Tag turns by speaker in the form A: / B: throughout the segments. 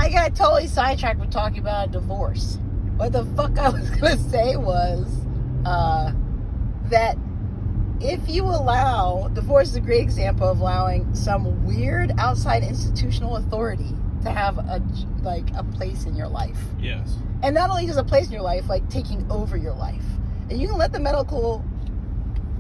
A: I got totally sidetracked with talking about a divorce. What the fuck I was going to say was that if you allow, divorce is a great example of allowing some weird outside institutional authority to have a place in your life.
B: Yes.
A: And not only just a place in your life, like taking over your life. And you can let the medical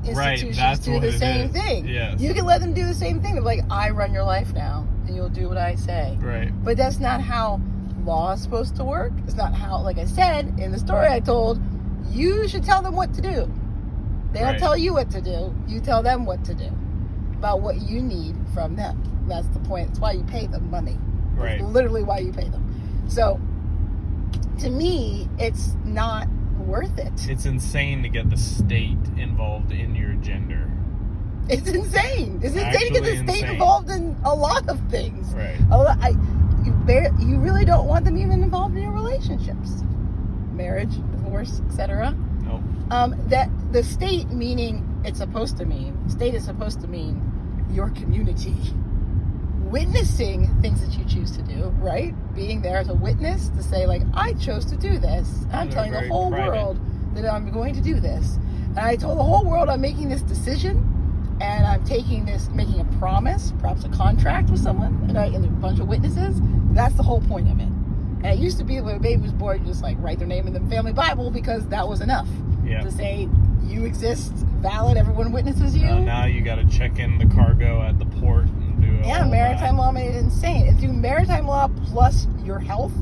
A: institutions do the same thing.
B: Yes.
A: You can let them do the same thing. They're like, I run your life now, and you'll do what I say.
B: Right.
A: But that's not how law is supposed to work. It's not how, like I said in the story I told, you should tell them what to do. They don't tell you what to do. You tell them what to do about what you need from them. That's the point. That's why you pay them money.
B: Right.
A: That's literally why you pay them. So, to me, it's not worth it.
B: It's insane to get the state involved in your gender.
A: It's insane. It's insane to get the state involved in a lot of things.
B: Right.
A: You really don't want them even involved in your relationships, marriage, divorce, etc.
B: Nope.
A: That the state, meaning it's supposed to mean, state is supposed to mean your community. Witnessing things that you choose to do, right? Being there as a witness to say, like, I chose to do this. I'm telling the whole world that I'm going to do this. And I told the whole world I'm making this decision, and I'm making a promise, perhaps a contract with someone, and a bunch of witnesses. That's the whole point of it. And it used to be when a baby was born, you just like write their name in the family Bible because that was enough to say you exist, valid, everyone witnesses you.
B: Now you got to check in the cargo at the port and do
A: all maritime law made it insane. If you do maritime law plus your health,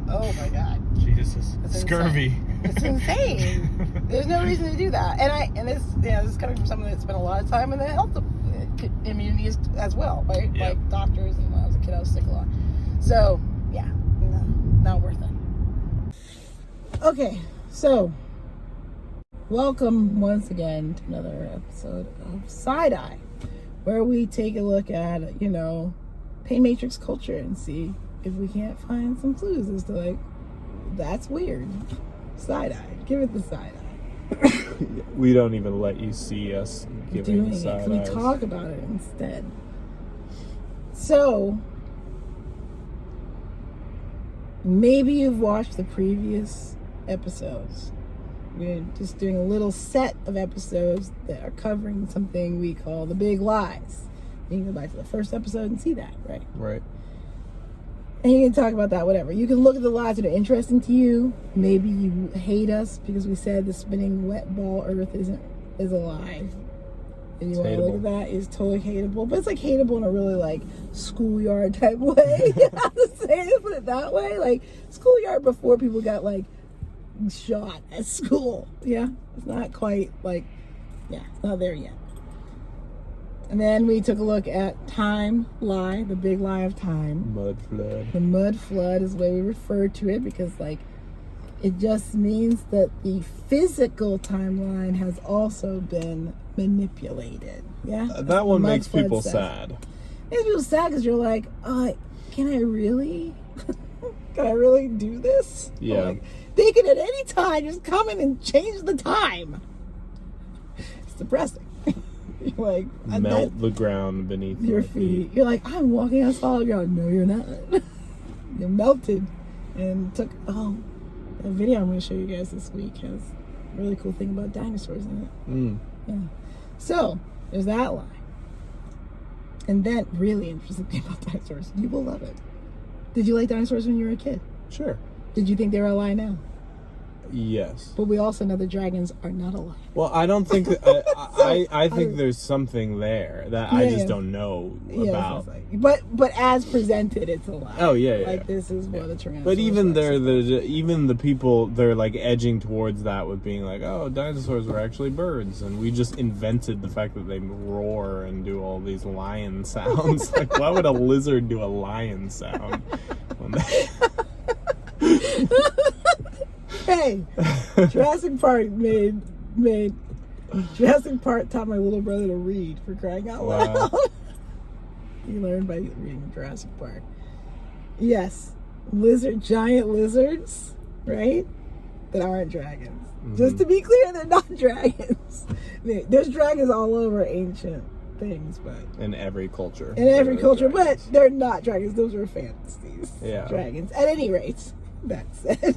A: oh my God,
B: Jesus, scurvy.
A: Insane. It's insane. There's no reason to do that. And this is coming from someone that spent a lot of time in the health community as well, right?
B: Yep.
A: Like doctors, and when I was a kid, I was sick a lot. So yeah, no, not worth it. Okay, so welcome once again to another episode of SïDI, where we take a look at, pay matrix culture and see if we can't find some clues as to, like, that's weird. SïDI. Give it the SïDI.
B: We don't even let you see us giving the side eyes.
A: We talk about it instead. So, maybe you've watched the previous episodes. We're just doing a little set of episodes that are covering something we call the big lies. You can go back to the first episode and see that, right?
B: Right.
A: And you can talk about that, whatever. You can look at the lies that are interesting to you. Maybe you hate us because we said the spinning wet ball earth is a lie. And you want to look at that, it's totally hateable. But it's like hateable in a really like schoolyard type way. You have to say it, put it that way. Like schoolyard before people got like shot at school. Yeah. It's not quite like, it's not there yet. And then we took a look at time lie, the big lie of time.
B: Mud flood.
A: The mud flood is the way we refer to it because, like, it just means that the physical timeline has also been manipulated. Yeah?
B: That one makes people sad.
A: It makes people sad because you're like, can I really? Can I really do this?
B: Yeah.
A: Like, they can at any time just come in and change the time. It's depressing. You're like,
B: melt the ground beneath
A: your feet. You're like, I'm walking on solid ground. No, you're not. You're melted. And took a video I'm going to show you guys this week has a really cool thing about dinosaurs in it. Yeah. So there's that lie. And then really interesting thing about dinosaurs. You will love it. Did you like dinosaurs when you were a kid?
B: Sure.
A: Did you think they were a lie now?
B: Yes.
A: But we also know the dragons are not alive.
B: Well, I don't think that, I think there's something there that I just don't know about.
A: But as presented, it's a lie.
B: Oh yeah.
A: Like this is what a tyrannosaurus.
B: But even even the people, they're like edging towards that with being like, oh, dinosaurs were actually birds, and we just invented the fact that they roar and do all these lion sounds. Like, why would a lizard do a lion sound?
A: Hey, Jurassic Park made Jurassic Park taught my little brother to read, for crying out loud. He learned by reading Jurassic Park. Yes, giant lizards, right? That aren't dragons. Mm-hmm. Just to be clear, they're not dragons. There's dragons all over ancient things, but
B: in every culture.
A: In every culture,
B: dragons.
A: but they're not dragons. Those are fantasies.
B: Yeah.
A: Dragons. At any rate, that said,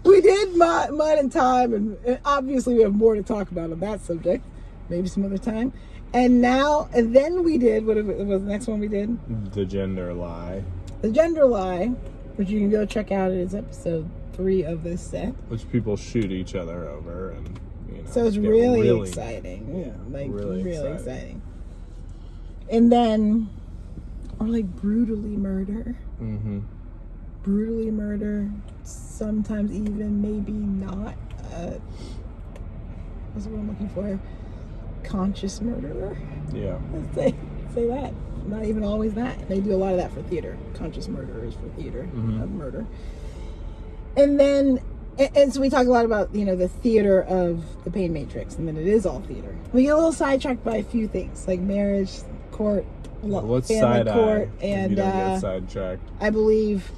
A: we did Mud and Time, and obviously we have more to talk about on that subject. Maybe some other time. And then we did, what was the next one we did?
B: The gender lie.
A: The gender lie, which you can go check out. It is episode 3 of this set.
B: Which people shoot each other over, and
A: so it's really exciting.
B: Yeah,
A: like
B: really
A: exciting. And then, or like brutally murder.
B: Mm-hmm.
A: Brutally murder. Sometimes even maybe not. What's the word I'm looking for? Conscious murderer.
B: Yeah.
A: Let's say that. Not even always that. They do a lot of that for theater. Conscious murderers for theater of murder. And then, and so we talk a lot about, the theater of the pain matrix, and then it is all theater. We get a little sidetracked by a few things, like marriage, court,
B: What's
A: family court,
B: and you don't get sidetracked.
A: I believe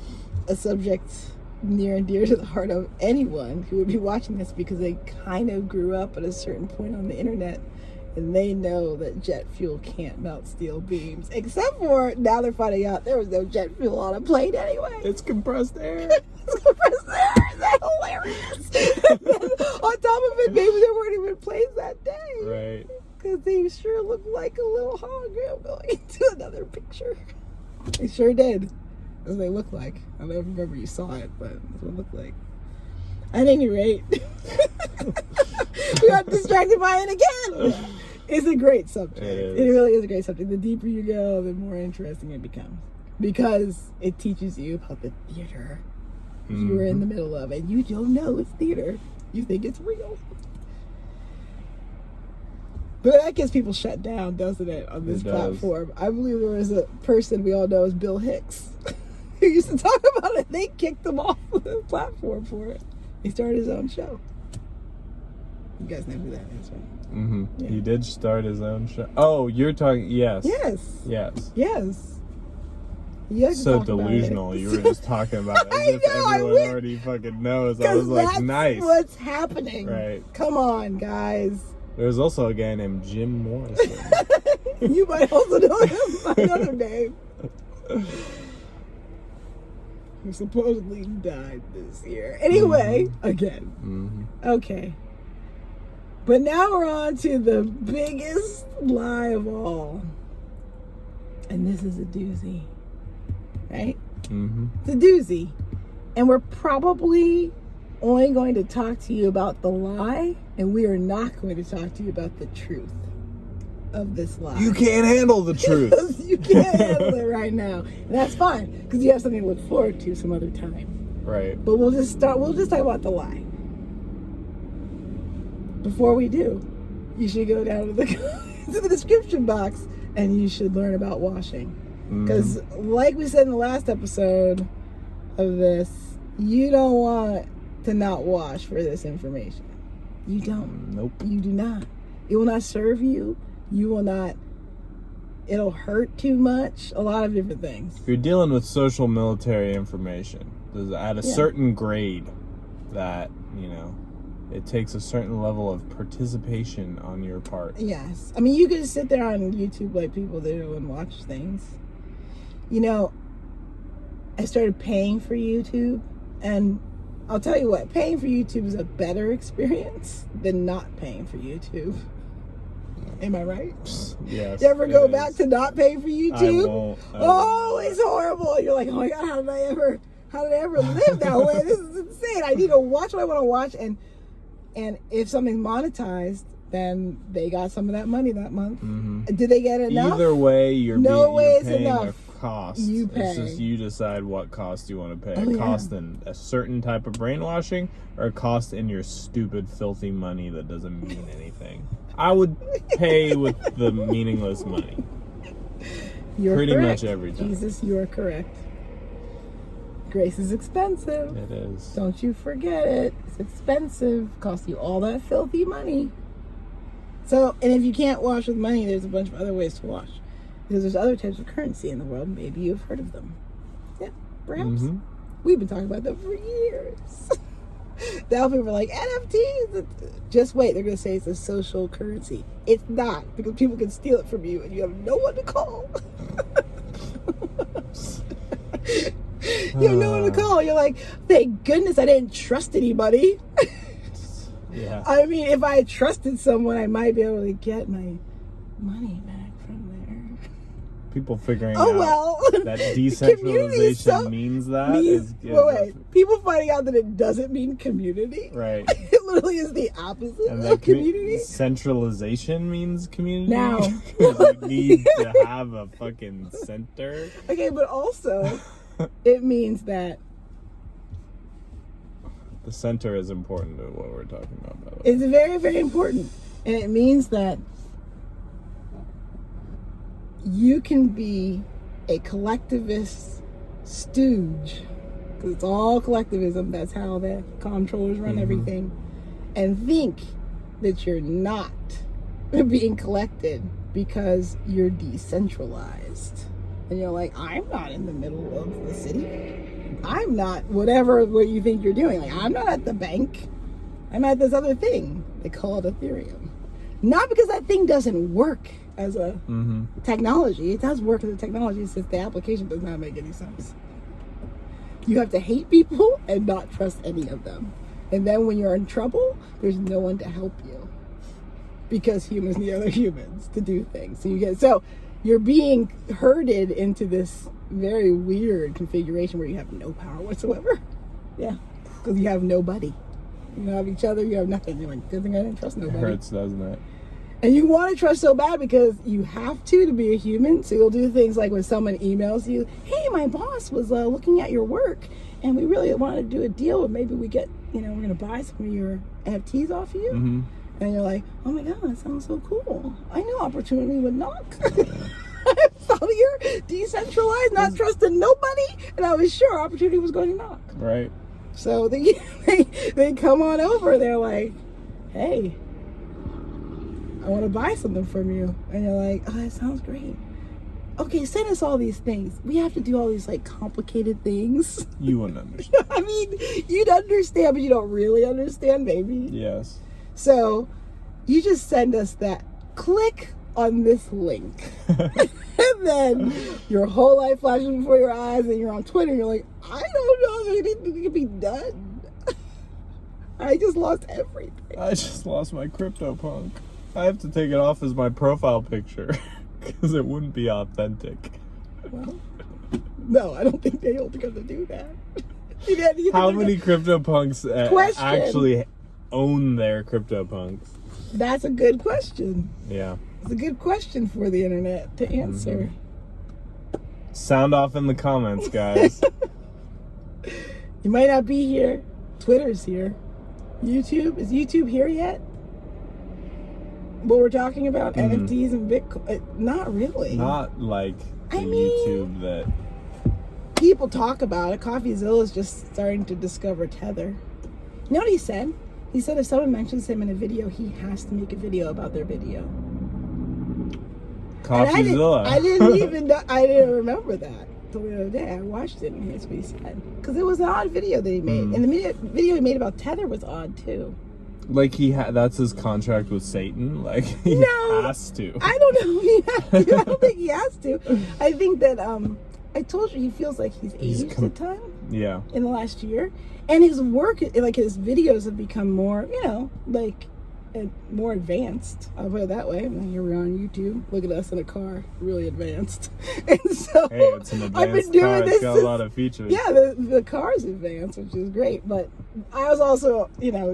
A: a subject near and dear to the heart of anyone who would be watching this, because they kind of grew up at a certain point on the internet, and they know that jet fuel can't melt steel beams. Except for now they're finding out there was no jet fuel on a plane anyway.
B: It's compressed air.
A: It's compressed air. Is that hilarious? And then on top of it, maybe there weren't even planes that day.
B: Right.
A: Because they sure looked like a little hologram going into another picture. They sure did. That's what they look like. I don't remember you saw it, but that's what it looked like. At any rate, we got distracted by it again. It's a great subject. It really is a great subject. The deeper you go, the more interesting it becomes. Because it teaches you about the theater you are in the middle of. And you don't know it's theater. You think it's real. But that gets people shut down, doesn't it, on this platform? I believe there was a person we all know is Bill Hicks who used to talk about it. They kicked him off the platform for it. He started his own show. You guys know who that is, right?
B: Mm-hmm. Yeah. He did start his own show. Oh, you're talking... Yes.
A: Yes.
B: So delusional. You were just talking about it as if everyone already fucking knows. I was like, nice.
A: What's happening.
B: Right.
A: Come on, guys.
B: There's also a guy named Jim Morrison.
A: You might also know him by another name. Who supposedly died this year. Anyway, again.
B: Mm-hmm.
A: Okay. But now we're on to the biggest lie of all. And this is a doozy. Right?
B: Mm-hmm.
A: It's a doozy. And we're probably only going to talk to you about the lie, and we are not going to talk to you about the truth of this lie.
B: You can't handle the truth.
A: You can't handle it right now. And that's fine, because you have something to look forward to some other time.
B: Right.
A: But we'll just talk about the lie. Before we do, you should go down to the description box, and you should learn about washing. Because like we said in the last episode of this, you don't want to not wash for this information. You don't.
B: Nope.
A: You do not. It will not serve you. You will not. It'll hurt too much. A lot of different things.
B: You're dealing with social military information. There's at a certain grade that, it takes a certain level of participation on your part.
A: Yes. I mean, you can sit there on YouTube like people do and watch things. I started paying for YouTube, and I'll tell you what, paying for YouTube is a better experience than not paying for YouTube. Am I right?
B: Yes.
A: You ever go back to not paying for YouTube?
B: I won't.
A: Oh, it's horrible. You're like, oh my God, how did I ever live that way? This is insane. I need to watch what I want to watch, and if something's monetized, then they got some of that money that month. Mm-hmm. Did they get enough?
B: Either way, you're paying
A: enough.
B: A cost.
A: You pay.
B: It's just you decide what cost you want to pay.
A: Oh,
B: a cost in a certain type of brainwashing, or a cost in your stupid, filthy money that doesn't mean anything. I would pay with the meaningless money.
A: You're
B: pretty
A: correct.
B: much every time.
A: Jesus, you are correct. Grace is expensive.
B: It is.
A: Don't you forget it. It's expensive. Costs you all that filthy money. So, and if you can't wash with money, there's a bunch of other ways to wash. Because there's other types of currency in the world. Maybe you've heard of them. Yeah, perhaps. Mm-hmm. We've been talking about them for years. Now people are like, NFTs. Just wait. They're going to say it's a social currency. It's not, because people can steal it from you and you have no one to call. You have no one to call. You're like, thank goodness I didn't trust anybody.
B: Yeah.
A: I mean, if I trusted someone, I might be able to get my money back from there.
B: People figuring out that decentralization means that.
A: People finding out that it doesn't mean community.
B: Right.
A: It literally is the opposite
B: and
A: of community.
B: Centralization means community.
A: Now.
B: You need to have a fucking center.
A: Okay, but also, it means that
B: the center is important to what we're talking about, by the way.
A: It's very, very important. And it means that you can be a collectivist stooge, because it's all collectivism. That's how the comptrollers run everything. And think that you're not being collected because you're decentralized. And you're like, I'm not in the middle of the city. I'm not what you think you're doing. Like, I'm not at the bank. I'm at this other thing. They call it Ethereum. Not because that thing doesn't work as a technology. It does work as a technology. It's just the application does not make any sense. You have to hate people and not trust any of them. And then when you're in trouble, there's no one to help you. Because humans need other humans to do things. So you're being herded into this very weird configuration where you have no power whatsoever. Yeah. Because you have nobody. You have each other, you have nothing. You're like, good thing I didn't trust nobody.
B: It hurts, doesn't it?
A: And you want to trust so bad because you have to be a human. So you'll do things like when someone emails you, hey, my boss was looking at your work and we really wanted to do a deal where maybe we get, we're going to buy some of your NFTs off of you. And you're like, oh my God, that sounds so cool. I know opportunity would knock. I thought you're decentralized, not trusting nobody. And I was sure opportunity was going to knock.
B: Right.
A: So they come on over. They're like, hey, I want to buy something from you. And you're like, oh, that sounds great. Okay, send us all these things. We have to do all these like complicated things.
B: You wouldn't understand.
A: I mean, you'd understand, but you don't really understand, maybe.
B: Yes.
A: So you just send us that. Click on this link. And then your whole life flashes before your eyes and you're on Twitter and you're like, I don't know if anything can be done. I just lost everything.
B: I just lost my CryptoPunk. I have to take it off as my profile picture because it wouldn't be authentic.
A: Well, no, I don't think they'll be able to do that.
B: How many CryptoPunks actually own their CryptoPunks?
A: That's a good question.
B: Yeah.
A: It's a good question for the internet to answer.
B: Sound off in the comments, guys.
A: You might not be here. Twitter's here. YouTube? Is YouTube here yet? What we're talking about? NFTs and Bitcoin? Not really.
B: Not like the YouTube that...
A: People talk about it. CoffeeZilla is just starting to discover Tether. You know what he said? He said if someone mentions him in a video, he has to make a video about their video.
B: CoffeeZilla.
A: I didn't even know, I didn't remember that the other day. I watched it and here's what he said. Because it was an odd video that he made. And the video he made about Tether was odd too.
B: Like that's his contract with Satan? Like he has to.
A: I don't know if he has to. I don't think he has to. I think that, I told you he feels like he's aged a ton.
B: Yeah. In
A: the last year. And his work, like his videos have become more, more advanced. I'll put it that way. Here we are on YouTube. Look at us in a car, really advanced. And so
B: hey, it's an advanced
A: I've been doing
B: car.
A: this.
B: It's got a lot of features.
A: Yeah, the car's advanced, which is great. But I was also,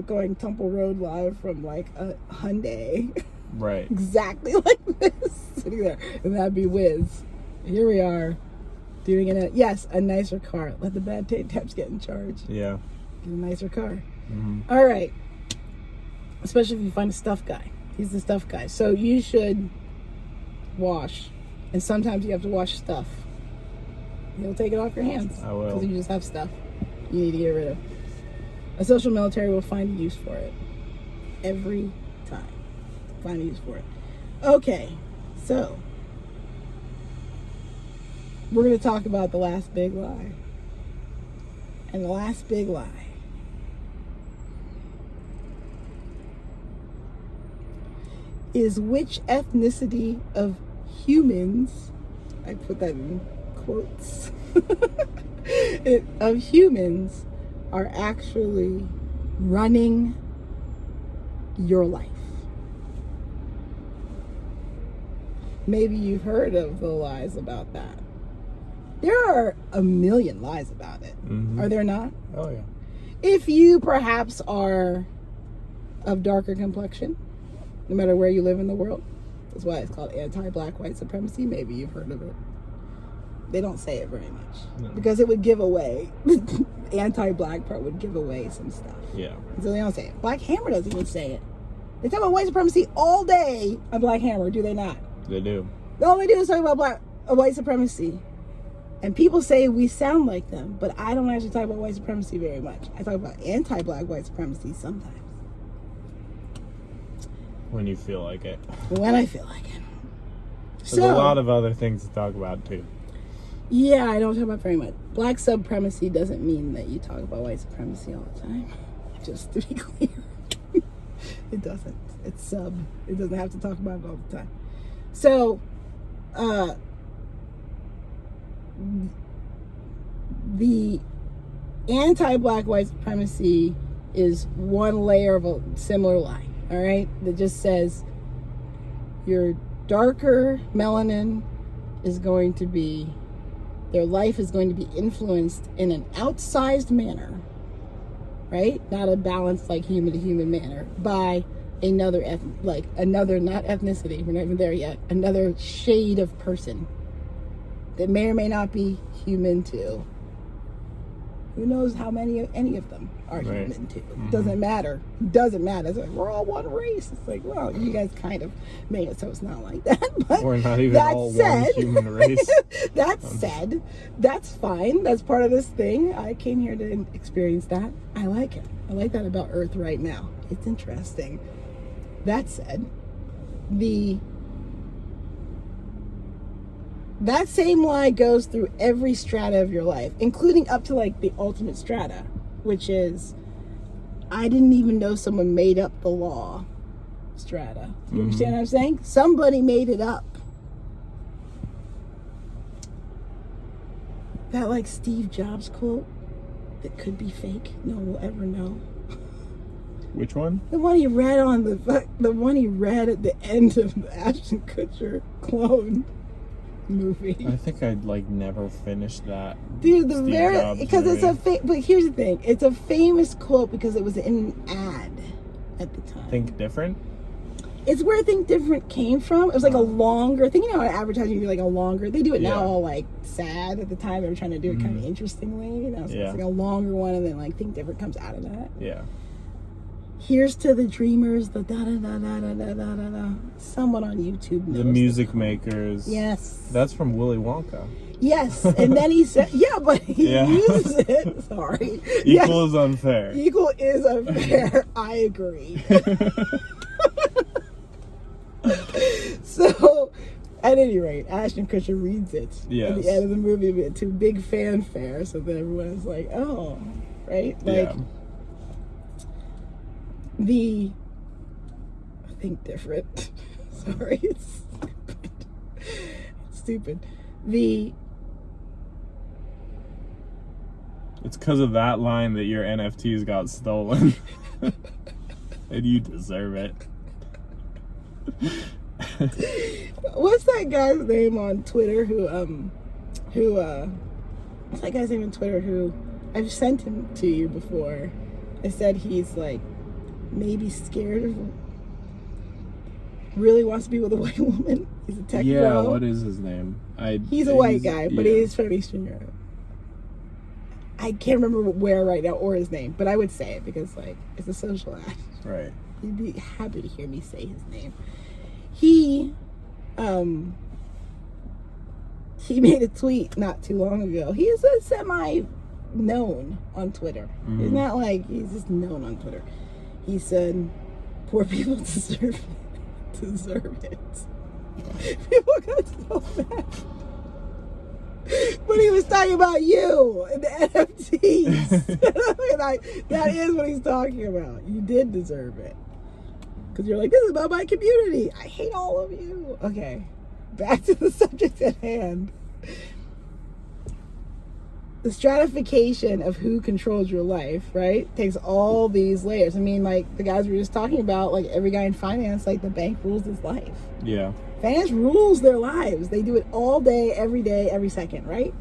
A: going Temple Road live from like a Hyundai.
B: Right.
A: Exactly like this. Sitting there. And that'd be Wiz. Here we are. Doing a nicer car. Let the bad taps get in charge.
B: Yeah.
A: Get a nicer car. All right. Especially if you find a stuff guy. He's the stuff guy. So you should wash. And sometimes you have to wash stuff. He'll take it off your hands.
B: I will.
A: Because you just have stuff you need to get rid of. A social military will find a use for it. Every time. Find a use for it. Okay. So we're going to talk about the last big lie. And the last big lie is which ethnicity of humans, I put that in quotes, of humans are actually running your life. Maybe you've heard of the lies about that. There are a million lies about it.
B: Mm-hmm.
A: Are there not?
B: Oh, yeah.
A: If you perhaps are of darker complexion, no matter where you live in the world, that's why it's called anti-black white supremacy. Maybe you've heard of it. They don't say it very much because it would give away, anti-black part would give away some stuff.
B: Yeah.
A: So they don't say it. Black Hammer doesn't even say it. They talk about white supremacy all day on Black Hammer, do they not?
B: They do.
A: All they do is talk about white supremacy. And people say we sound like them, but I don't actually talk about white supremacy very much. I talk about anti-black white supremacy sometimes.
B: When you feel like it.
A: When I feel like it.
B: There's a lot of other things to talk about, too.
A: Yeah, I don't talk about very much. Black supremacy doesn't mean that you talk about white supremacy all the time. Just to be clear. It doesn't. It's sub. It doesn't have to talk about it all the time. So, the anti-black white supremacy is one layer of a similar lie, all right? That just says your darker melanin is going to be, their life is going to be influenced in an outsized manner, right? Not a balanced, like, human-to-human manner by another, not ethnicity, we're not even there yet, another shade of person that may or may not be human too. Who knows how any of them are human too? Mm-hmm. Doesn't matter. Doesn't matter. It's like, we're all one race. It's like, well, you guys kind of made it so it's not like that. But
B: we're not even all one human race.
A: That said, that's fine. That's part of this thing. I came here to experience that. I like it. I like that about Earth right now. It's interesting. That said, that same lie goes through every strata of your life, including up to like the ultimate strata, which is, I didn't even know someone made up the law strata. You understand what I'm saying? Somebody made it up. That like Steve Jobs quote that could be fake. No one will ever know.
B: Which one?
A: The one he read the one he read at the end of the Ashton Kutcher clone movie.
B: I think I'd like never finished that.
A: Dude,
B: because
A: it's but here's the thing, it's a famous quote because it was in an ad at the time.
B: Think Different?
A: It's where Think Different came from. It was like a longer thing. You know how advertising, you do like a longer, they do it now all like sad. At the time they were trying to do it kind of interestingly, you know, so it's like a longer one, and then like Think Different comes out of that.
B: Yeah.
A: Here's to the dreamers, the da-da-da-da-da-da-da-da. Someone on YouTube knows.
B: The Music Makers.
A: Yes.
B: That's from Willy Wonka.
A: Yes. And then he said, yeah, but he uses it. Sorry.
B: Equal is unfair.
A: Equal is unfair. I agree. So, at any rate, Ashton Kutcher reads it at the end of the movie to big fanfare, so that everyone is like, oh, right? Like, I think different. Sorry, it's stupid. It's stupid.
B: It's because of that line that your NFTs got stolen. And you deserve it.
A: What's that guy's name on Twitter what's that guy's name on Twitter who I've sent him to you before? I said he's like maybe scared of, really wants to be with a white woman. He's a tech bro.
B: What is his name?
A: He's a white guy, but he's from Eastern Europe. I can't remember where right now or his name, but I would say it because like it's a social act.
B: Right.
A: You'd be happy to hear me say his name. He made a tweet not too long ago. He is a semi-known on Twitter. He's not like, he's just known on Twitter. He said, poor people deserve it. People got so mad. But he was talking about you and the NFTs. That is what he's talking about. You did deserve it. Because you're like, this is about my community. I hate all of you. Okay, back to the subject at hand. The stratification of who controls your life, right, takes all these layers. I mean, like the guys we were just talking about, like every guy in finance, like the bank rules his life.
B: Yeah.
A: Finance rules their lives. They do it all day, every second, right?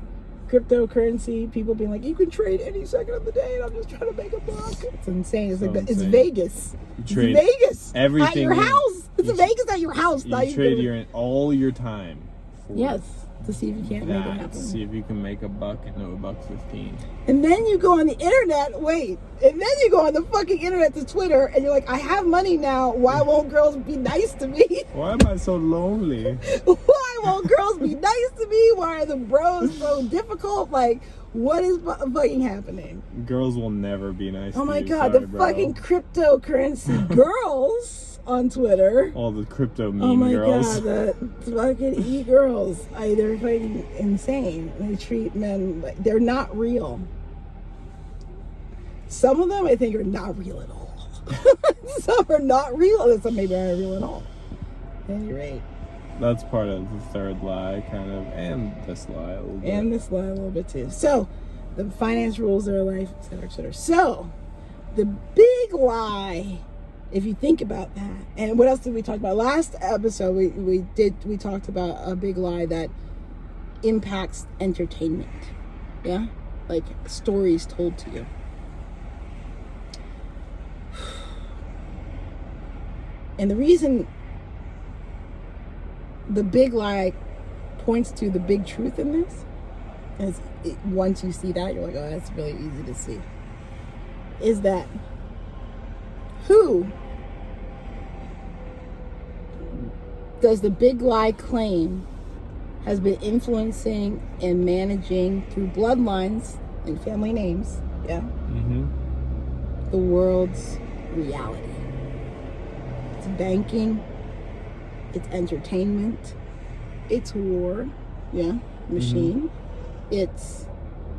A: Cryptocurrency, people being like, you can trade any second of the day, and I'm just trying to make a buck. It's insane. It's like it's Vegas. It's Vegas
B: everything
A: at your house. It's Vegas at your house.
B: You trade all your time.
A: Yes. To see if you can't make it happen.
B: To see if you can make a buck and $1.15.
A: And then you go on the internet, and then you go on the fucking internet to Twitter, and you're like, I have money now. Why won't girls be nice to me?
B: Why am I so lonely?
A: Why won't girls be nice to me? Why are the bros so difficult? Like, what is fucking happening?
B: Girls will never be nice to you.
A: Oh my God, the fucking cryptocurrency girls on Twitter.
B: All the crypto meme girls.
A: Oh my God, the fucking e-girls. They're fucking insane. They treat men like they're not real. Some of them I think are not real at all. Some are not real. Some maybe aren't real at all. At any rate.
B: That's part of the third lie, kind of, and this lie a little bit.
A: And this lie a little bit too. So, the finance rules their life, etc., etc. So, the big lie, if you think about that, and what else did we talk about? Last episode, we talked about a big lie that impacts entertainment. Yeah? Like stories told to you. And the reason the big lie points to the big truth in this is once you see that, you're like, oh, that's really easy to see. Is that who does the big lie claim has been influencing and managing through bloodlines and family names, yeah, the world's reality? It's banking, it's entertainment, it's war, yeah, machine, it's,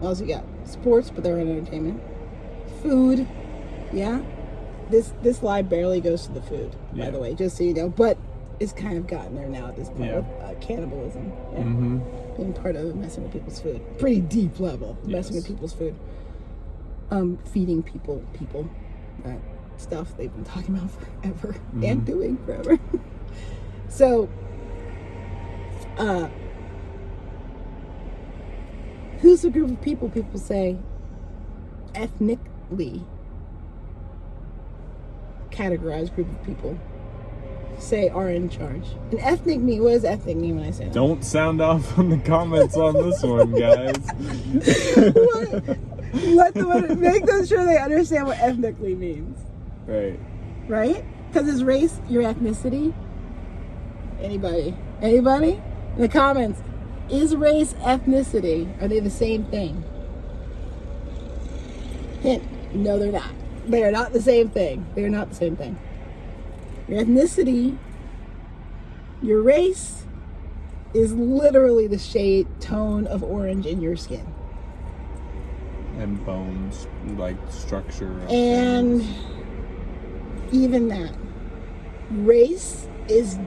A: what else you got? Sports, but they're in entertainment. Food, yeah. This lie barely goes to the food, by the way, just so you know, but it's kind of gotten there now at this point with cannibalism, being part of messing with people's food. Pretty deep level, messing with people's food. Feeding people that stuff they've been talking about forever and doing forever. So, who's the group of people say ethnically categorized group of people say are in charge? And ethnic mean, what does ethnic mean when I say that?
B: Don't sound off on the comments on this one, guys.
A: Make them sure they understand what ethnically means. Right? Because is race your ethnicity? Anybody? In the comments, is race ethnicity? Are they the same thing? Hint, no, they're not. They are not the same thing. They are not the same thing. Your ethnicity, your race, is literally the shade, tone of orange in your skin.
B: And bones, like structure.
A: And even that. Race is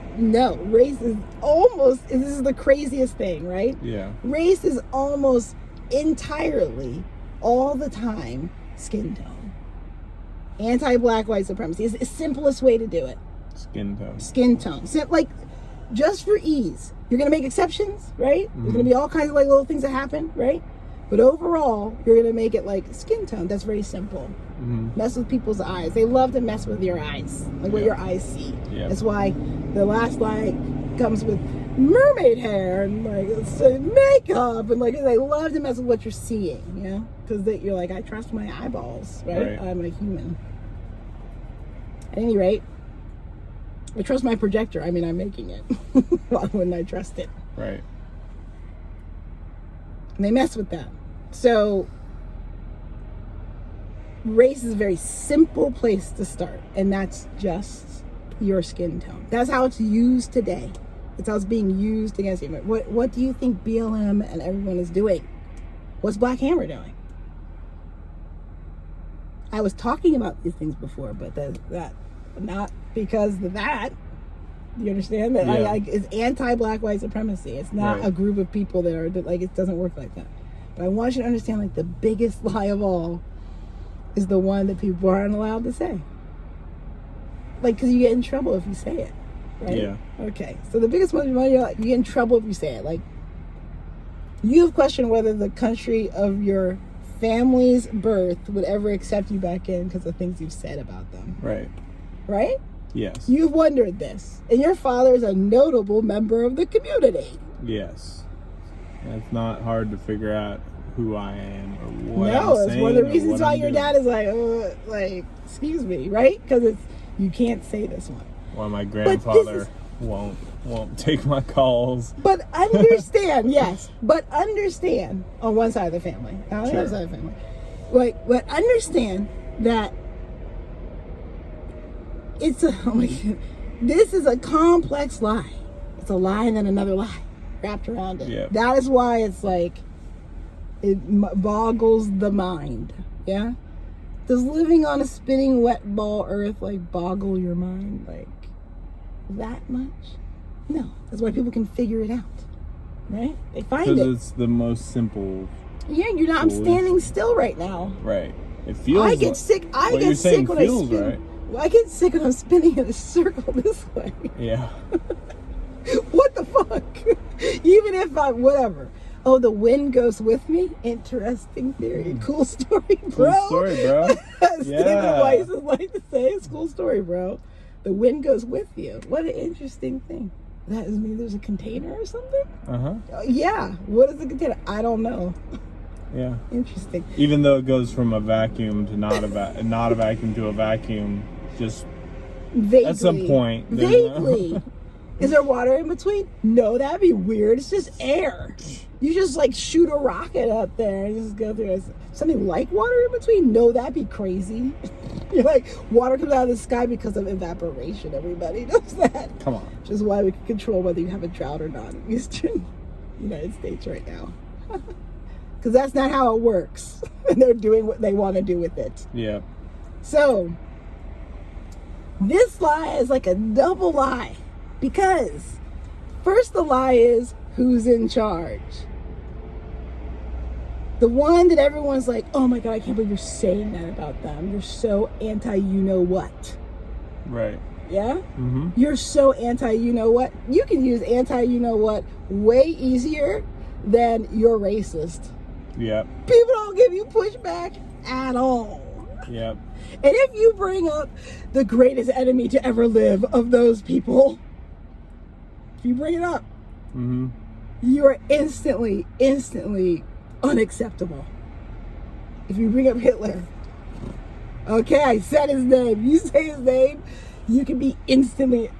A: almost, this is the craziest thing, right?
B: Yeah.
A: Race is almost entirely, all the time, skin tone. Anti-black white supremacy is the simplest way to do it. Skin tone. So, like, just for ease. You're going to make exceptions, right? There's going to be all kinds of like little things that happen, right? But overall, you're going to make it like skin tone. That's very simple. Mess with people's eyes. They love to mess with your eyes, like what your eyes see. That's why the last line comes with mermaid hair and like makeup, and like they love to mess with what you're seeing, you know? Because you're like, I trust my eyeballs, right? I'm a human. At any rate, I trust my projector. I mean, I'm making it. Why wouldn't I trust it?
B: Right.
A: And they mess with that. So race is a very simple place to start, and that's just your skin tone. That's how it's used today. That's how it's being used against you. What do you think BLM and everyone is doing? What's Black Hammer doing? I was talking about these things before, but that not because of that. You understand that?
B: Yeah.
A: It's anti-black white supremacy. It's not a group of people that are like, it doesn't work like that. But I want you to understand, like, the biggest lie of all is the one that people aren't allowed to say. Like, because you get in trouble if you say it, right?
B: Yeah.
A: Okay. So the biggest one, you get in trouble if you say it. Like, you have questioned whether the country of your family's birth would ever accept you back in because of things you've said about them.
B: Right.
A: Right?
B: Yes.
A: You've wondered this. And your father is a notable member of the community.
B: Yes. It's not hard to figure out who I am or what I'm
A: No, it's one of the
B: saying or
A: reasons
B: what
A: why
B: I'm
A: your
B: doing.
A: dad is like, excuse me, right? Because it's, you can't say this one.
B: Why my grandfather won't take my calls.
A: But understand, yes, but understand on one side of the family, not on the
B: Sure.
A: other side of the family. Like, but understand that it's a, oh my God, this is a complex lie. It's a lie and then another lie wrapped around it.
B: Yeah.
A: That is why it's like, it boggles the mind. Yeah? Does living on a spinning wet ball earth like boggle your mind like that much? No. That's why people can figure it out. Right? They find it.
B: Because it's the most simple.
A: Yeah, you're not. I'm standing still right now.
B: Right. It feels.
A: I get sick. I
B: what
A: get
B: you're saying
A: sick when I
B: feels
A: spin.
B: right.
A: Well, I get sick when I'm spinning in a circle this way.
B: Yeah.
A: What the fuck? Even if I whatever. Oh, the wind goes with me. Interesting theory. Cool story, bro.
B: Cool story, bro.
A: Stephen
B: Yeah.
A: Weiss would like to say, it's a cool story, bro. The wind goes with you. What an interesting thing. That does mean there's a container or something? Yeah. What is the container? I don't know.
B: Yeah.
A: Interesting.
B: Even though it goes from a vacuum to not a vacuum to a vacuum, just
A: Vaguely.
B: at some point.
A: Vaguely. Is there water in between? No, that'd be weird. It's just air. You just like shoot a rocket up there and just go through it. Something like water in between? No, that'd be crazy. You're like, water comes out of the sky because of evaporation. Everybody knows that.
B: Come on.
A: Which is why we can control whether you have a drought or not in the Eastern United States right now. Because that's not how it works. And they're doing what they want to do with it.
B: Yeah.
A: So, this lie is like a double lie. Because first the lie is, who's in charge? The one that everyone's like, oh my God, I can't believe you're saying that about them. You're so anti-you-know-what.
B: Right.
A: Yeah?
B: Mm-hmm.
A: You're so anti-you-know-what. You can use anti-you-know-what way easier than you're racist.
B: Yep.
A: People don't give you pushback at all.
B: Yep.
A: And if you bring up the greatest enemy to ever live of those people, if you bring it up,
B: Mm-hmm.
A: you are instantly unacceptable. If you bring up Hitler, okay, I said his name. You say his name, you can be instantly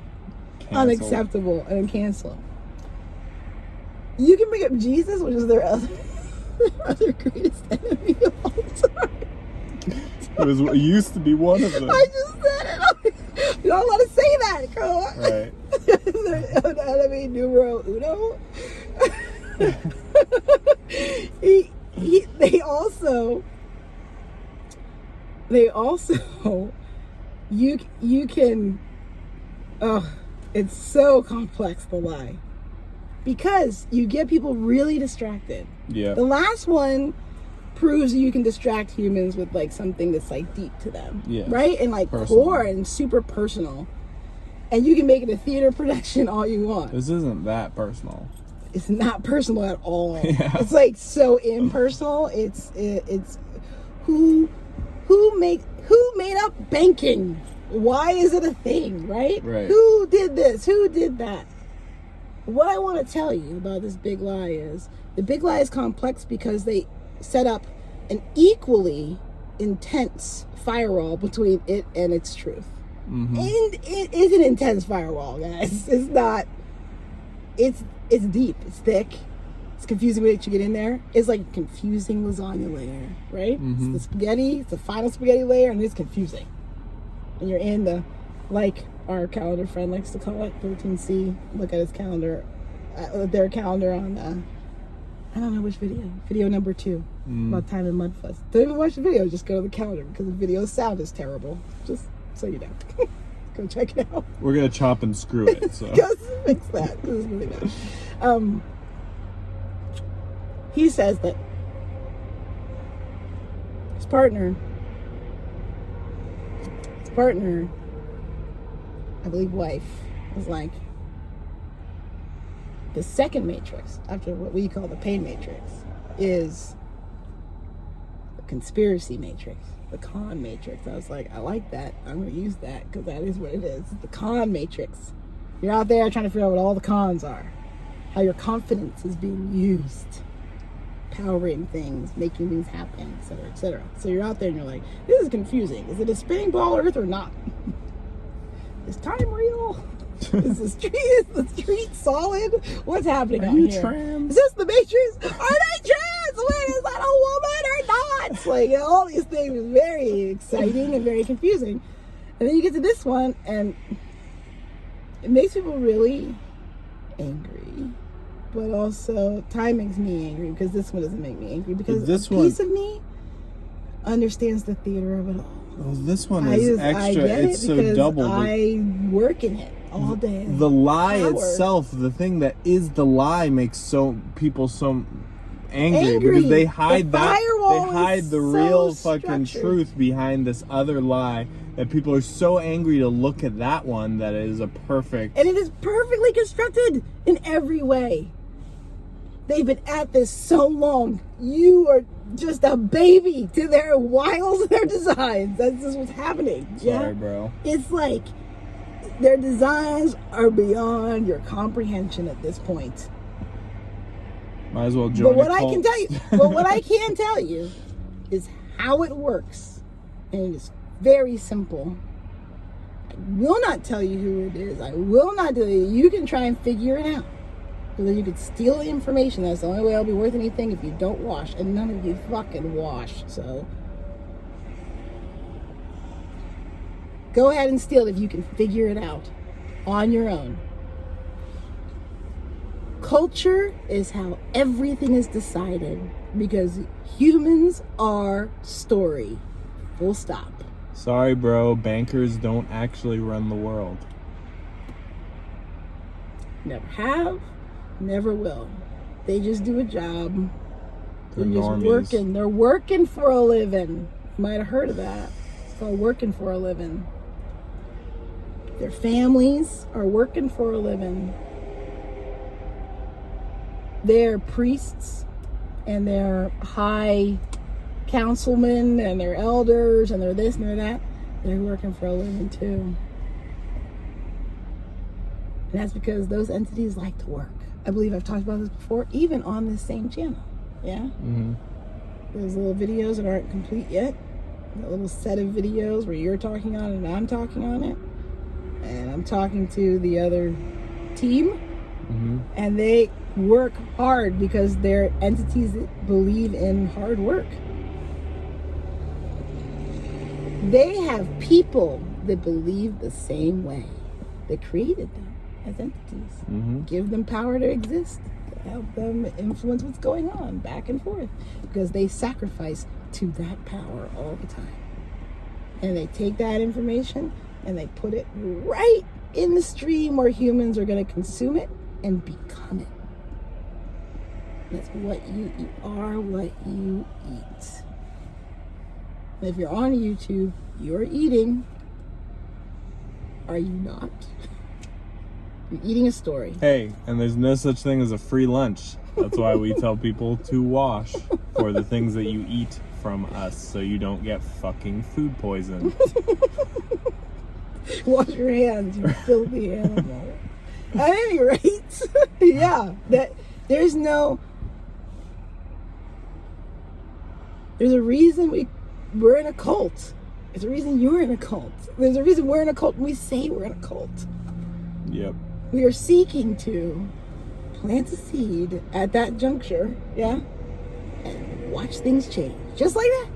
A: unacceptable and canceled. You can bring up Jesus, which is their other greatest enemy of all time.
B: It used to be one of them.
A: I just said it. You're not allowed to say that, girl.
B: Right.
A: Enemy numero uno. They also, you can, oh, it's so complex, the lie. Because you get people really distracted.
B: Yeah.
A: The last one proves you can distract humans with like something that's like deep to them.
B: Yeah.
A: Right? And like
B: Personal.
A: core and super personal. And you can make it a theater production all you want.
B: This isn't that personal.
A: It's not personal at all.
B: Yeah.
A: It's like so impersonal. It's who made up banking? Why is it a thing, right?
B: Right.
A: Who did this? Who did that? What I want to tell you about this big lie is the big lie is complex because they set up an equally intense firewall between it and its truth.
B: Mm-hmm.
A: And it is an intense firewall, guys. It's not. It's deep. It's thick. It's confusing when you get in there. It's like confusing lasagna layer, right?
B: Mm-hmm.
A: It's the spaghetti. It's the final spaghetti layer, and it's confusing. And you're in the, like our calendar friend likes to call it, 13C. Look at his calendar, their calendar on. I don't know which video. Video number 2 about time and mud fuss. Don't even watch the video. Just go to the calendar because the video sound is terrible. Just so you know. Go check it out.
B: We're gonna chop and screw it. So
A: Go fix that, because it's really bad. He says that his partner, I believe wife, was like, the second matrix, after what we call the pain matrix, is the conspiracy matrix, the con matrix. I was like, I like that. I'm going to use that, because that is what it is. It's the con matrix. You're out there trying to figure out what all the cons are, how your confidence is being used, powering things, making things happen, etc., etc. So you're out there and you're like, this is confusing. Is it a spinning ball Earth or not? Is time real? Is the street solid? What's happening out here?
B: Trans?
A: Is this the Matrix? Are they trans? Wait, is that a woman or not? Like, all these things are very exciting and very confusing. And then you get to this one, and it makes people really angry. But also, time makes me angry, because this one doesn't make me angry, because
B: this
A: a piece of me understands the theater of it all.
B: Oh, this one is extra.
A: I get
B: it's
A: it,
B: so
A: because
B: double.
A: I work in it all day.
B: The lie
A: Power.
B: itself, the thing that is the lie, makes people so angry because they hide
A: the firewall
B: they hide
A: is
B: the
A: so
B: real fucking
A: structured.
B: truth behind this other lie, that people are so angry to look at that one that it is a perfect.
A: And it is perfectly constructed in every way. They've been at this so long. You are just a baby to their wiles and their designs. That's just what's happening.
B: Sorry, bro.
A: It's like their designs are beyond your comprehension at this point.
B: Might as well join.
A: But what
B: a
A: I
B: cult.
A: can tell you, but what I can tell you is how it works, and it is very simple. I will not tell you who it is. I will not tell you. You can try and figure it out. Because you could steal the information. That's the only way I'll be worth anything if you don't wash. And none of you fucking wash. So go ahead and steal it if you can figure it out on your own. Culture is how everything is decided, because humans are story. Full stop.
B: Sorry, bro. Bankers don't actually run the world.
A: Never have. Never will. They just do a job. They're just
B: normies.
A: working. They're working for a living. You might have heard of that. It's called working for a living. Their families are working for a living. Their priests and their high councilmen and their elders and their this and their that, they're working for a living too. And that's because those entities like to work. I believe I've talked about this before, even on this same channel. Yeah?
B: Mm-hmm.
A: Those little videos that aren't complete yet. That little set of videos where you're talking on it and I'm talking on it. And I'm talking to the other team.
B: Mm-hmm.
A: And they work hard because they're entities that believe in hard work. They have people that believe the same way. They created them as entities.
B: Mm-hmm.
A: Give them power to exist. Help them influence what's going on back and forth, because they sacrifice to that power all the time. And they take that information and they put it right in the stream where humans are going to consume it and become it. That's what you eat. Are what you eat. And if you're on YouTube, you're eating. Are you not? You're eating a story.
B: Hey, and there's no such thing as a free lunch. That's why we tell people to wash for the things that you eat from us, so you don't get fucking food poison.
A: Wash your hands, you filthy animal. At any rate, yeah, that there's a reason we're in a cult. There's a reason you're in a cult. There's a reason we're in a cult and we say we're in a cult.
B: Yep.
A: We are seeking to plant a seed at that juncture, yeah, and watch things change. Just like that.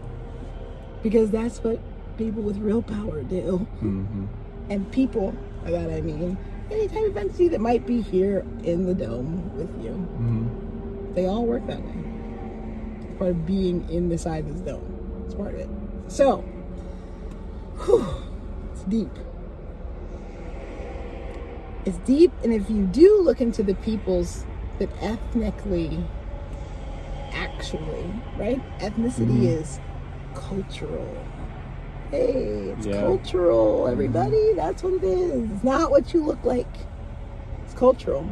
A: Because that's what people with real power do.
B: Mm-hmm.
A: And people, by that I mean any type of entity that might be here in the dome with you.
B: Mm-hmm.
A: They all work that way. It's part of being inside this dome. It's part of it. So, it's deep. It's deep, and if you do look into the peoples that ethnically, actually, right? Ethnicity is cultural. Hey, it's cultural, everybody. That's what it is. It's not what you look like. It's cultural.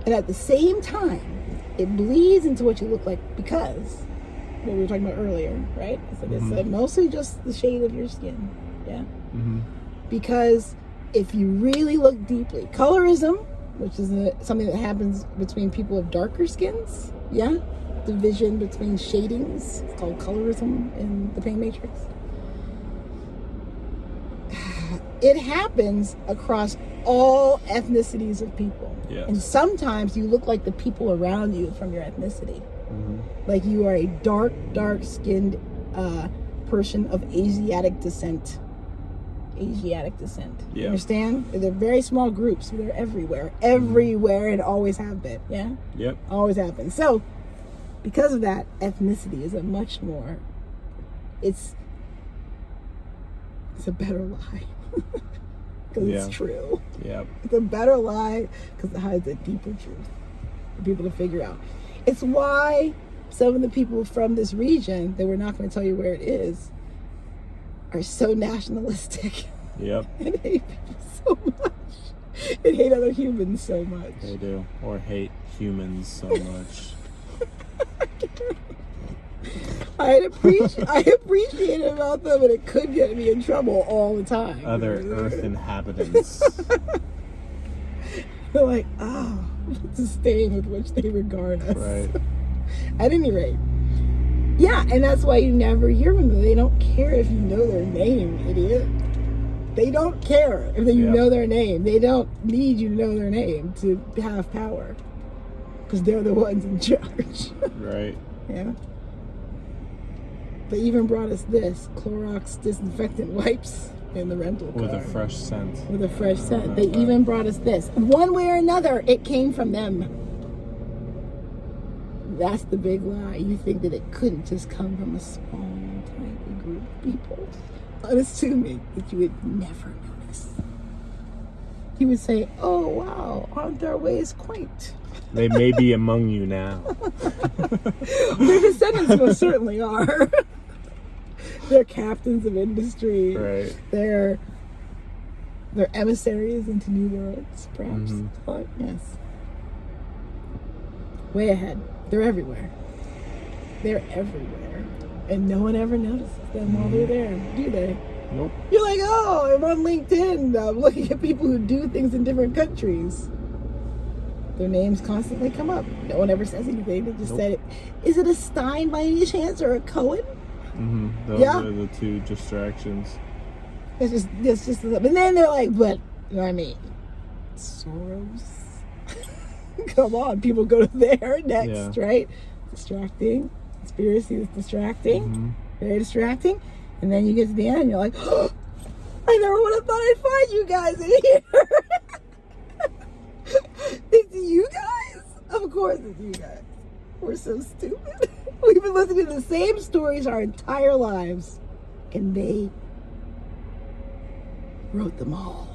A: And at the same time, it bleeds into what you look like because what we were talking about earlier, right? So it's mostly just the shade of your skin. Yeah. Because if you really look deeply, colorism, which is something that happens between people of darker skins, division between shadings, it's called colorism in the pain matrix. It happens across all ethnicities of people.
B: Yes.
A: And sometimes you look like the people around you from your ethnicity. Like you are a dark-skinned person of Asiatic descent. You understand? They're very small groups. They're everywhere. Everywhere, and always have been. Yeah?
B: Yep.
A: Always have been. So, because of that, ethnicity is a much more... It's a better lie. Because it's true.
B: Yep.
A: It's a better lie because it hides a deeper truth for people to figure out. It's why some of the people from this region, that we're not going to tell you where it is, are so nationalistic.
B: Yep.
A: And hate people so much. And hate other humans so much.
B: They do. Or hate humans so much.
A: I appreciate it about them, and it could get me in trouble all the time.
B: Other Earth inhabitants.
A: They're like, disdain with which they regard us.
B: Right.
A: At any rate. Yeah, and that's why you never hear from them. They don't care if you know their name, idiot. They don't care if you know their name. They don't need you to know their name to have power. Because they're the ones in charge.
B: Right.
A: Yeah. They even brought us this Clorox disinfectant wipes in the rental car.
B: With a fresh scent.
A: With a fresh scent. They even brought us this. One way or another, it came from them. That's the big lie. You think that it couldn't just come from a small, tiny group of people, unassuming that you would never notice. You would say, oh, wow, aren't their ways quaint?
B: They may be among you now.
A: Their descendants most certainly are. They're captains of industry.
B: Right.
A: They're emissaries into new worlds, perhaps. But yes. Way ahead. They're everywhere. They're everywhere. And no one ever notices them while they're there, do they?
B: Nope.
A: You're like, oh, I'm on LinkedIn. I'm looking at people who do things in different countries. Their names constantly come up. No one ever says anything. They just said it. Is it a Stein by any chance or a Cohen?
B: Those are the two distractions.
A: It's just, and then they're like, but, you know what I mean? Soros? Come on, people go to there next, right? Distracting. Conspiracy is distracting. Very distracting. And then you get to the end and you're like, oh, I never would have thought I'd find you guys in here. It's you guys? Of course it's you guys. We're so stupid. We've been listening to the same stories our entire lives. And they wrote them all.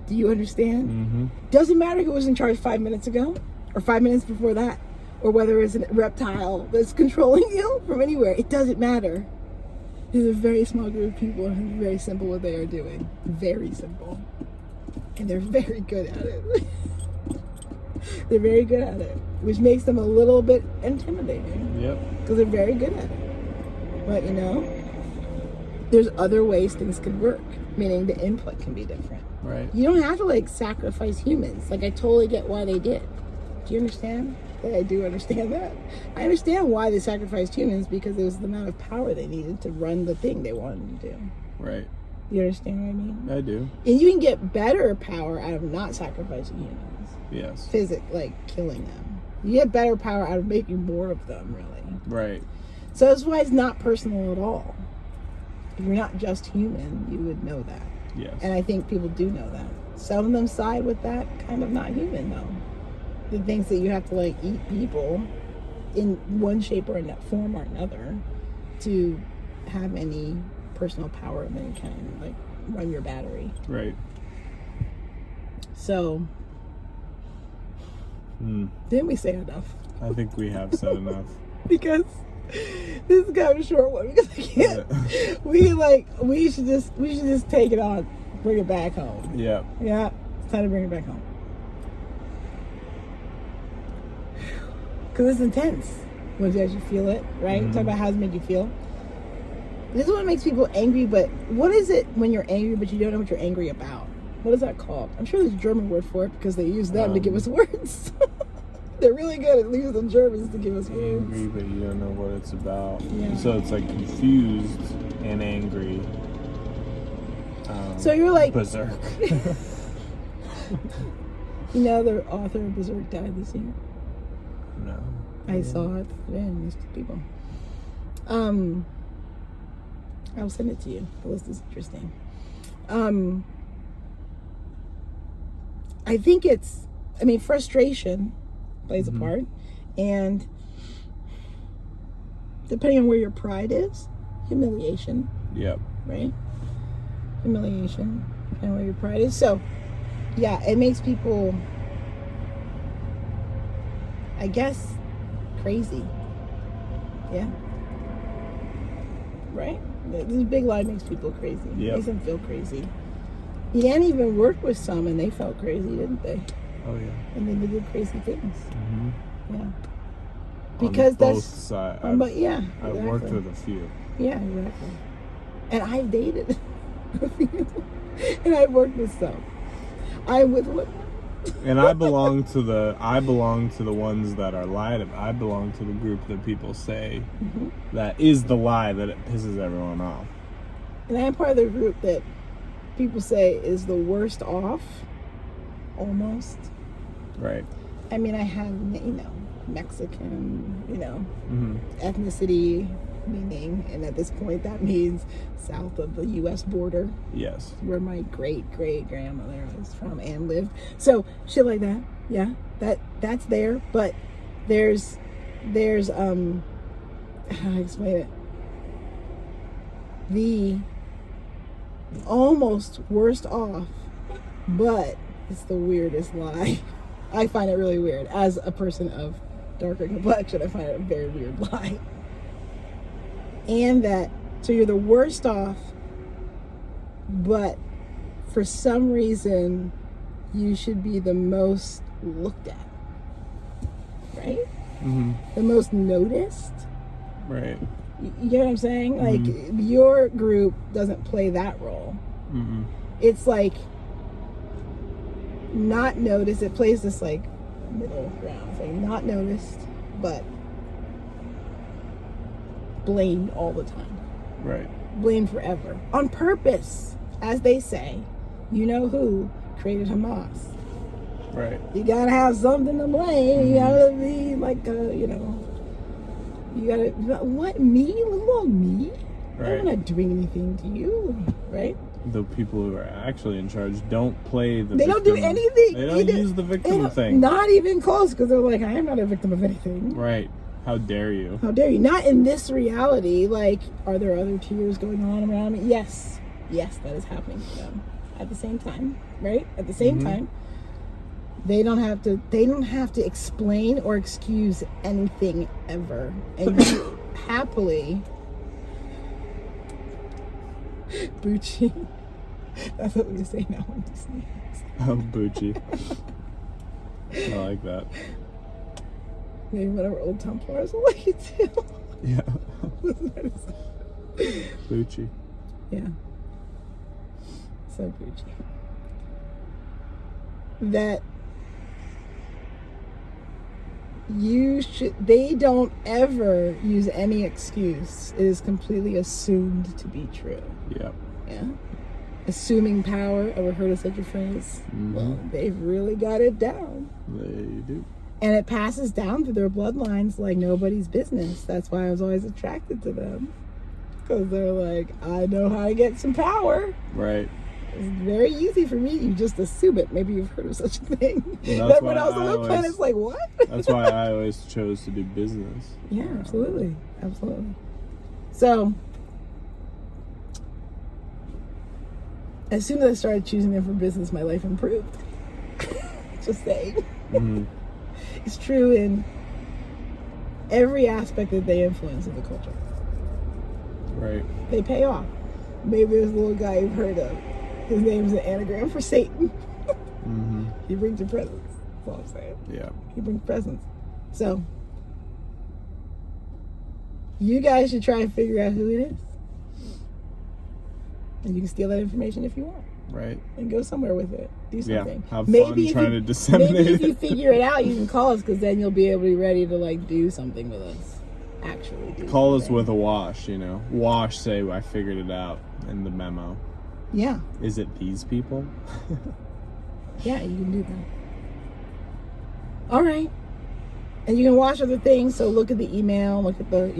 A: Do you understand? Doesn't matter who was in charge 5 minutes ago, or 5 minutes before that, or whether it's a reptile that's controlling you from anywhere. It doesn't matter. There's a very small group of people who are very simple what they are doing. Very simple. And they're very good at it. They're very good at it, which makes them a little bit intimidating.
B: Yep.
A: Because they're very good at it. But, you know, there's other ways things could work, meaning the input can be different.
B: Right.
A: You don't have to, like, sacrifice humans. Like, I totally get why they did. Do you understand? I do understand that. I understand why they sacrificed humans, because it was the amount of power they needed to run the thing they wanted to do.
B: Right.
A: You understand what I mean?
B: I do.
A: And you can get better power out of not sacrificing humans.
B: Yes.
A: Like killing them. You get better power out of making more of them, really.
B: Right.
A: So that's why it's not personal at all. If you're not just human, you would know that.
B: Yes.
A: And I think people do know that. Some of them side with that kind of not human, though. The things that you have to, like, eat people in one shape or form or another to have any personal power of any kind, like run your battery.
B: Right.
A: So, didn't we say enough?
B: I think we have said enough.
A: Because this is kind of a short one. Because I can't. We should just take it on, bring it back home.
B: Yeah.
A: Yeah. It's time to bring it back home. Because it's intense. Once you actually feel it, right? Talk about how it makes you feel. This is what makes people angry, but what is it when you're angry but you don't know what you're angry about? What is that called? I'm sure there's a German word for it because they use them to give us words. They're really good at using the Germans to give us words.
B: Angry, but you don't know what it's about.
A: Yeah.
B: So it's like confused and angry.
A: So you're like...
B: Berserk.
A: You know the author of Berserk died this year?
B: No.
A: I saw it. Man, these people. I'll send it to you. The list is interesting. I think frustration plays a part, and depending on where your pride is, humiliation.
B: Yep.
A: Right? Humiliation, and where your pride is. So, yeah, it makes people, I guess, crazy. Yeah. Right? This big lie makes people crazy.
B: Yep.
A: Makes them feel crazy. Yan even worked with some and they felt crazy, didn't they?
B: Oh, yeah.
A: And they did crazy things.
B: Mm-hmm.
A: Yeah. Because
B: on both sides.
A: But yeah.
B: I've
A: exactly.
B: worked with a few.
A: Yeah, exactly. And I've dated a few. And I've worked with some. I'm with what?
B: And I belong to the ones that are lied about. I belong to the group that people say that is the lie that it pisses everyone off.
A: And I'm part of the group that people say is the worst off, almost.
B: Right.
A: I mean, I have, Mexican, ethnicity, meaning, and at this point that means south of the U.S. border.
B: Yes.
A: Where my great-great-grandmother was from and lived. So, shit like that, yeah, that's there, but there's how do I explain it? The almost worst off, but it's the weirdest lie. I find it really weird. As a person of darker complexion, I find it a very weird lie. And so you're the worst off, but for some reason, you should be the most looked at. Right?
B: Mm-hmm.
A: The most noticed.
B: Right.
A: You get what I'm saying? Like, your group doesn't play that role.
B: Mm-hmm.
A: It's like not noticed. It plays this like middle ground. It's like not noticed, but blamed all the time.
B: Right.
A: Blamed forever. On purpose, as they say. You know who created Hamas.
B: Right.
A: You gotta have something to blame. You gotta be like, you gotta, what, me? Little me?
B: Right.
A: I'm not doing anything to you, right?
B: The people who are actually in charge don't play the
A: They
B: victim.
A: don't do anything.
B: They don't use the victim thing.
A: Not even close, because they're like, I am not a victim of anything.
B: Right. How dare you?
A: How dare you? Not in this reality. Like, are there other tears going on around me? Yes. Yes, that is happening to them. At the same time, right? At the same time, they don't have to explain or excuse anything ever. And you happily Bucci. That's what we say now when you sneeze.
B: Oh, Bucci. I like that.
A: Maybe whatever old Templars will like it too.
B: Yeah. Bucci.
A: Yeah. So Bucci. That they don't ever use any excuse. It is completely assumed to be true.
B: Yep.
A: Yeah. Assuming power. Ever heard of such a phrase? Well, they've really got it down.
B: They do.
A: And it passes down through their bloodlines like nobody's business. That's why I was always attracted to them. Because they're like, I know how to get some power.
B: Right.
A: It's very easy for me. You just assume it. Maybe you've heard of such a thing.
B: Well,
A: Everyone else on the planet's like, what?
B: That's why I always chose to do business.
A: Yeah, absolutely. Absolutely. So, as soon as I started choosing them for business, my life improved. Just saying.
B: Mm-hmm.
A: It's true in every aspect that they influence in the culture.
B: Right.
A: They pay off. Maybe there's a little guy you've heard of. His name's an anagram for Satan.
B: Mm-hmm.
A: He brings you presents. That's all I'm saying.
B: Yeah.
A: He brings presents. So, you guys should try and figure out who it is. And you can steal that information if you want.
B: Right.
A: And go somewhere with it. Do something.
B: Yeah. Have fun trying to disseminate
A: maybe if you
B: it.
A: figure it out, you can call us, because then you'll be able to be ready to like do something with us. Actually do
B: Call us
A: something.
B: with a wash, you know. Wash, say, I figured it out in the memo.
A: Yeah.
B: Is it these people?
A: Yeah, you can do that. All right. And you can watch other things. So look at the email, look at the,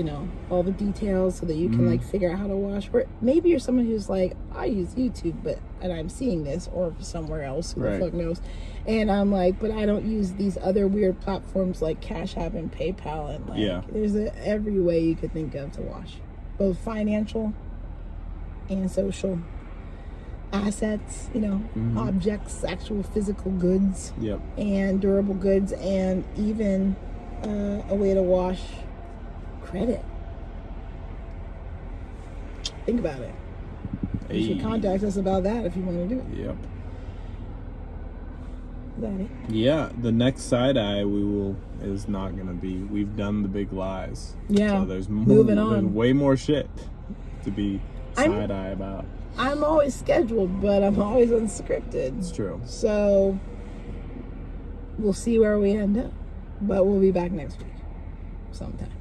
A: all the details so that you can like figure out how to wash. Or maybe you're someone who's like, I use YouTube, and I'm seeing this, or somewhere else, who the fuck knows. And I'm like, but I don't use these other weird platforms like Cashapp and PayPal. And like, there's every way you could think of to wash, both financial and social assets, objects, actual physical goods, and durable goods, and even a way to wash credit. Think about it. You should contact us about that if you want to do it.
B: Yep.
A: Is that it?
B: Yeah, the next SïDI is not gonna be. We've done the big lies.
A: Yeah.
B: So there's
A: moving on.
B: There's way more shit to be SïDI about.
A: I'm always scheduled, but I'm always unscripted.
B: It's true.
A: So we'll see where we end up. But we'll be back next week sometime.